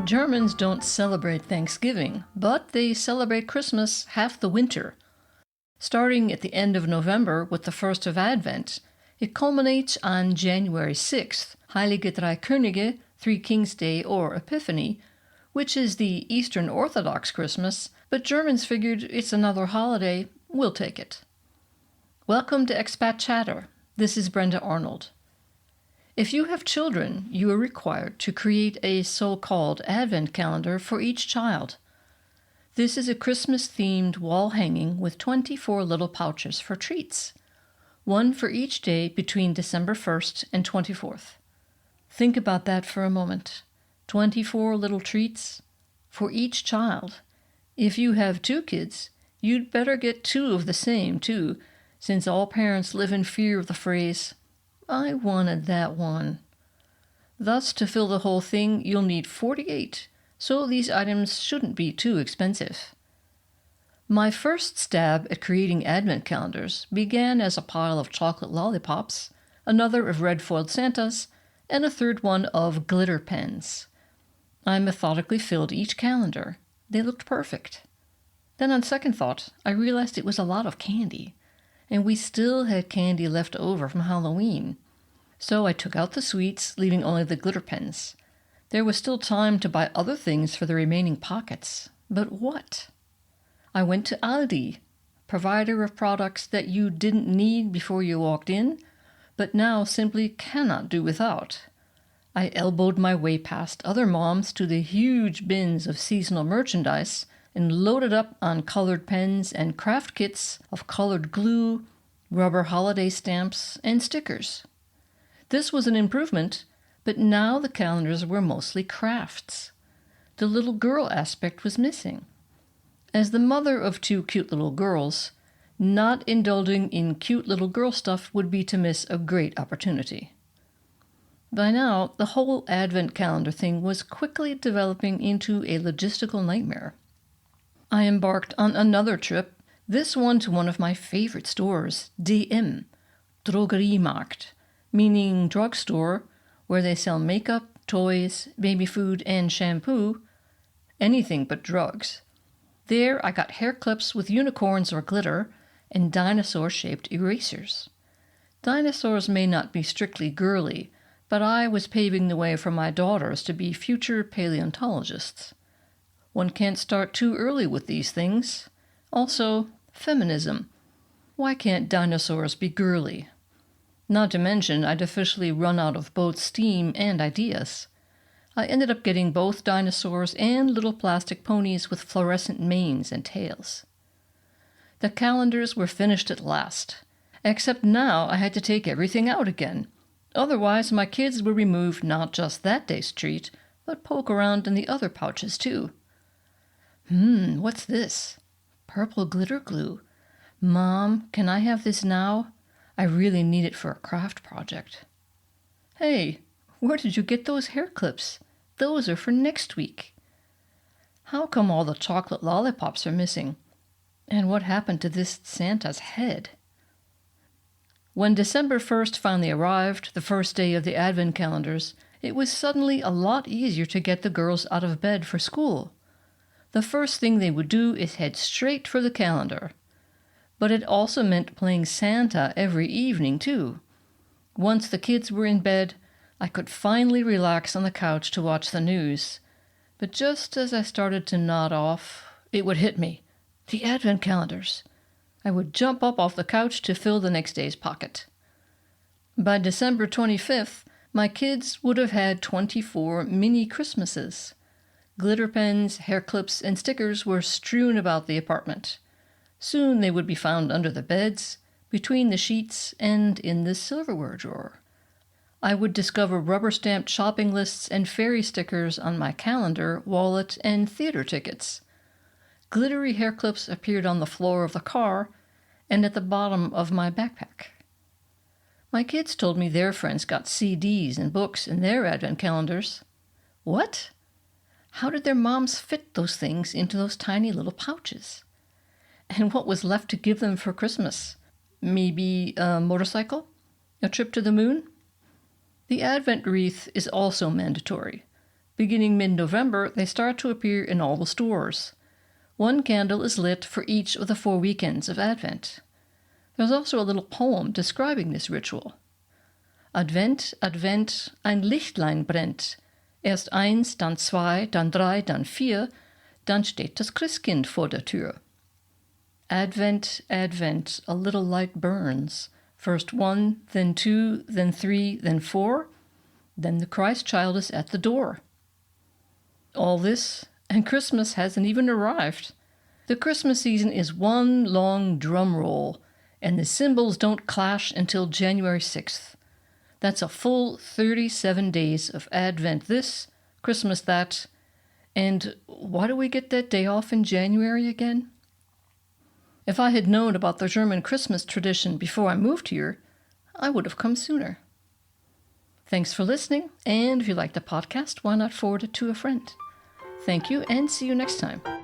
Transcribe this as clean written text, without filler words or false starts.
Germans don't celebrate Thanksgiving, but they celebrate Christmas half the winter. Starting at the end of November with the first of Advent, it culminates on January 6th, Heilige Drei Könige, Three Kings Day or Epiphany, which is the Eastern Orthodox Christmas, but Germans figured it's another holiday, we'll take it. Welcome to Expat Chatter. This is Brenda Arnold. If you have children, you are required to create a so-called Advent calendar for each child. This is a Christmas-themed wall hanging with 24 little pouches for treats, one for each day between December 1st and 24th. Think about that for a moment. 24 little treats for each child. If you have 2 kids, you'd better get 2 of the same, too, since all parents live in fear of the phrase, "I wanted that one." Thus, to fill the whole thing, you'll need 48, so these items shouldn't be too expensive. My first stab at creating advent calendars began as a pile of chocolate lollipops, another of red-foiled Santas, and a third one of glitter pens. I methodically filled each calendar. They looked perfect. Then on second thought, I realized it was a lot of candy, and we still had candy left over from Halloween. So I took out the sweets, leaving only the glitter pens. There was still time to buy other things for the remaining pockets. But what? I went to Aldi, provider of products that you didn't need before you walked in, but now simply cannot do without. I elbowed my way past other moms to the huge bins of seasonal merchandise and loaded up on colored pens and craft kits of colored glue, rubber holiday stamps, and stickers. This was an improvement, but now the calendars were mostly crafts. The little girl aspect was missing. As the mother of 2 cute little girls, not indulging in cute little girl stuff would be to miss a great opportunity. By now, the whole Advent calendar thing was quickly developing into a logistical nightmare. I embarked on another trip, this one to one of my favorite stores, DM, Drogeriemarkt, meaning drugstore, where they sell makeup, toys, baby food, and shampoo, anything but drugs. There I got hair clips with unicorns or glitter, and dinosaur-shaped erasers. Dinosaurs may not be strictly girly, but I was paving the way for my daughters to be future paleontologists. One can't start too early with these things. Also, feminism. Why can't dinosaurs be girly? Not to mention, I'd officially run out of both steam and ideas. I ended up getting both dinosaurs and little plastic ponies with fluorescent manes and tails. The calendars were finished at last, except now I had to take everything out again. Otherwise, my kids would remove not just that day's treat, but poke around in the other pouches too. What's this? Purple glitter glue. Mom, can I have this now? I really need it for a craft project. Hey, where did you get those hair clips? Those are for next week. How come all the chocolate lollipops are missing? And what happened to this Santa's head? When December 1st finally arrived, the first day of the Advent calendars, it was suddenly a lot easier to get the girls out of bed for school. The first thing they would do is head straight for the calendar. But it also meant playing Santa every evening, too. Once the kids were in bed, I could finally relax on the couch to watch the news. But just as I started to nod off, it would hit me. The Advent calendars. I would jump up off the couch to fill the next day's pocket. By December 25th, my kids would have had 24 mini Christmases. Glitter pens, hair clips, and stickers were strewn about the apartment. Soon they would be found under the beds, between the sheets, and in the silverware drawer. I would discover rubber-stamped shopping lists and fairy stickers on my calendar, wallet, and theater tickets. Glittery hair clips appeared on the floor of the car and at the bottom of my backpack. My kids told me their friends got CDs and books in their Advent calendars. What? How did their moms fit those things into those tiny little pouches? And what was left to give them for Christmas? Maybe a motorcycle? A trip to the moon? The Advent wreath is also mandatory. Beginning mid-November, they start to appear in all the stores. One candle is lit for each of the 4 weekends of Advent. There's also a little poem describing this ritual. Advent, Advent, ein Lichtlein brennt. Erst eins, dann zwei, dann drei, dann vier, dann steht das Christkind vor der Tür. Advent, Advent, a little light burns. First 1, then 2, then 3, then 4. Then the Christ child is at the door. All this, and Christmas hasn't even arrived. The Christmas season is one long drum roll, and the cymbals don't clash until January 6th. That's a full 37 days of Advent this, Christmas that, and why do we get that day off in January again? If I had known about the German Christmas tradition before I moved here, I would have come sooner. Thanks for listening, and if you like the podcast, why not forward it to a friend? Thank you, and see you next time.